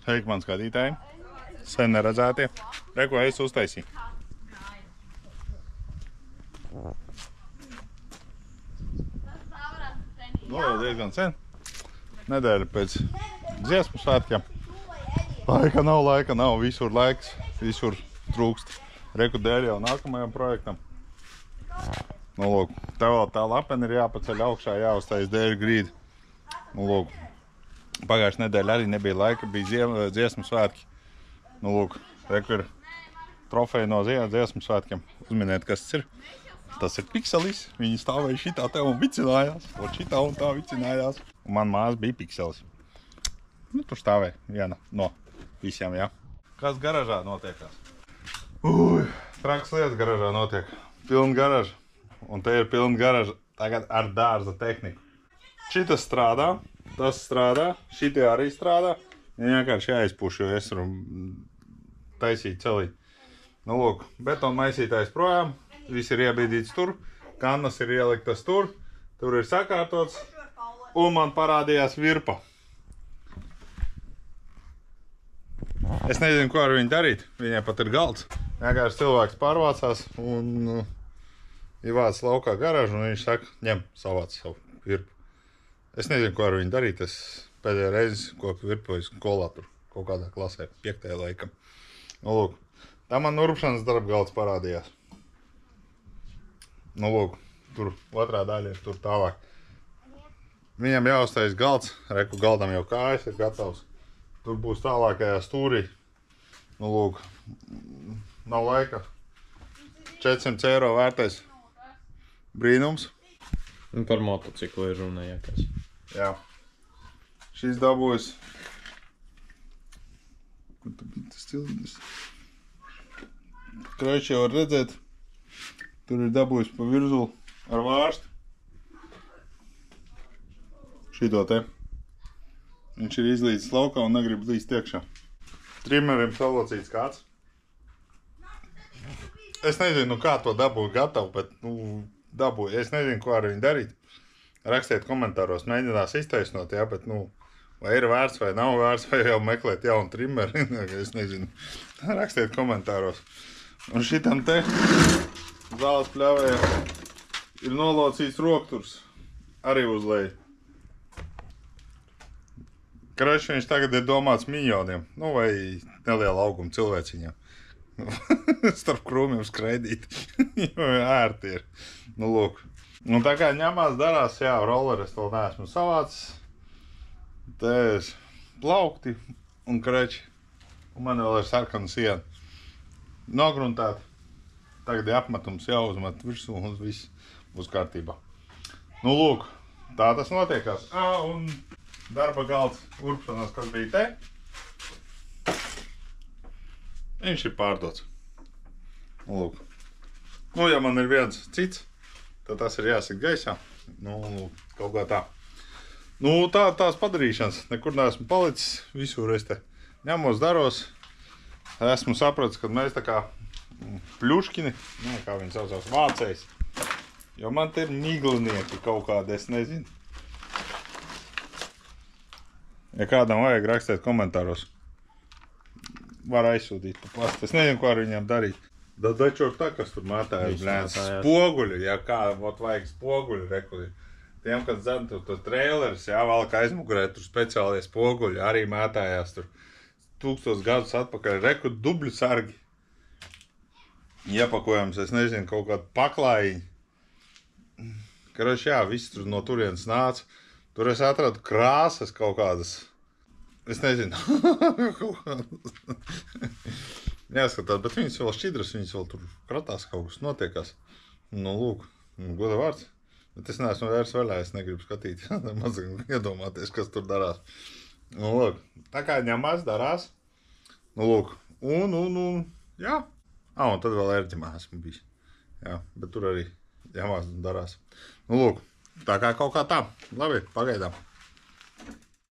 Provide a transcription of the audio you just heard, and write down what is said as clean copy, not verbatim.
Sveiki, man skatītāji. Sen neredzētie. Reku, es uztaisīju. Nu, jau diezgan sen. Nedēļa pēc dziesmu svētkiem. Laika nav, visur laiks, visur trūkst. Reku dēļ jau nākamajam projektam. Nu, lūk, tev vēl tā lapena ir jāpaceļ augšā, jāuztais dēļ grīdi. Nu, lūk, pagājušajā nedēļā arī nebija laika, bija dziesmu svētki. Nu, lūk, reku ir trofeja no dziesmu svētkiem. Uzminiet, kas tas ir. Tas ir Pikselis. Viņi stāvēja šitā te un vicinājās. Un šitā un tā vicinājās. Un man māsa bija Pikselis. Nu, tur stāvēja viena no visiem, jā. Kas garažā notiekās? Traks lietas garažā notiek. Pilna garaža. Un te ir pilna garaža tagad ar dārza tehniku. Šitas strādā, tas strādā, šitie arī strādā. Viņi vienkārši jāizpuš, jo es varu taisīt celīt. Nu, lūk, betona maisītājs projām. Viss ir iebīdīts tur, kannas ir ieliktas tur ir sakārtots, un man parādījās virpa. Es nezinu, ko ar viņu darīt, viņai pat ir galds. Vienkārši cilvēks pārvācās un ievāc laukā garažu, un viņš saka, ņem, savāc savu virpu. Es nezinu, ko ar viņu darīt, es pēdējā reizi koku virpoju skolā tur, kaut kādā klasē, 5. laikam. Nu, lūk, tā man urpšanas darba galds parādījās. Nu, lūk, tur otrā daļa ir tur tālāk. Viņam jāuztais galds, reku galdam jau kājas ir gatavs. Tur būs tālākajā stūrī. Nu, lūk, nav laika. 400 eiro vērtais brīnums. Un par motociklu ir runa, ja kas. Jā. Šis dabūjas. Kur tu bija tas cilindrs? Kraiči jau var redzēt. Tur ir dabūjis pa virzulu ar vārstu. Šito te. Viņš ir izlīdis laukā un negrib līdz iekšā. Trimerim salocīts kāds. Es nezinu, kā to dabūju gatavu, bet, dabūju. Es nezinu, ko ar viņu darīt. Rakstiet komentāros, mēģinās iztaisnot, jā, bet, vai ir vērts vai nav vērts, vai jau meklēt jaunu trimeri. Es nezinu. Rakstiet komentāros. Un šitam te zāles pļavējā ir nolocīts rokturs, arī uz leju. Kraši viņš tagad ir domāts miņoniem, vai neliela auguma cilvēciņiem. Starp krūmiem skraidīt, jo ērti ir. Nu, lūk. Un tā kā ņemās darās, jā, rolleres vēl neesmu savācis. Te ir plaukti un krači. Un man vēl ir sarkana siena. Nogruntēt. Tagad ir apmetums jāuzmet virsū un viss būs kārtībā. Nu, lūk, tā tas notiekās. Un darba galds urpšanās, kas bija te. Viņš ir pārdots. Nu, lūk. Nu, ja man ir viens cits, tad tas ir jāsaka gaisā. Nu, kaut kā tā. Nu, tās padarīšanas. Nekur neesmu palicis. Visur es te ņemos, daros. Esmu sapratis, ka mēs tā kā pļuškini, kā viņi saucās, vācējs. Jo man te ir miglinieki kaut kādi, es nezinu. Ja kādam vajag, rakstēt komentāros. Var aizsūtīt pa pastu. Es nezinu, ko ar viņiem darīt. Da dačok tā, kas tur mētājas, blēns. Spoguļi, ja kā, vajag spoguļi rekuli. Tiem, kas dzem tur traileris, jā, valka aizmugurē, tur speciālie spoguļi, arī mētājās tur 1000 gadus atpakaļ. Reku dubļu sargi. Iepakojams, es nezinu, kaut kādu paklājiņu. Karoši, jā, viss tur no turienes nāca. Tur es atradu krāsas kaut kādas. Es nezinu. Jāskatās, bet viņas vēl šķidras, viņas vēl tur kratās, kaut kas notiekās. Nu, lūk, goda vārds. Bet es neesmu vairs vaļā, es negribu skatīt. Mazāk iedomāties, kas tur darās. Nu, lūk, tā kā ņemās, darās. Nu, lūk, jā. Un tad vēl ērģimā esmu bijis. Jā, bet tur arī ņemās un darās. Nu, lūk, tā kā kaut kā tā. Labi, pagaidām.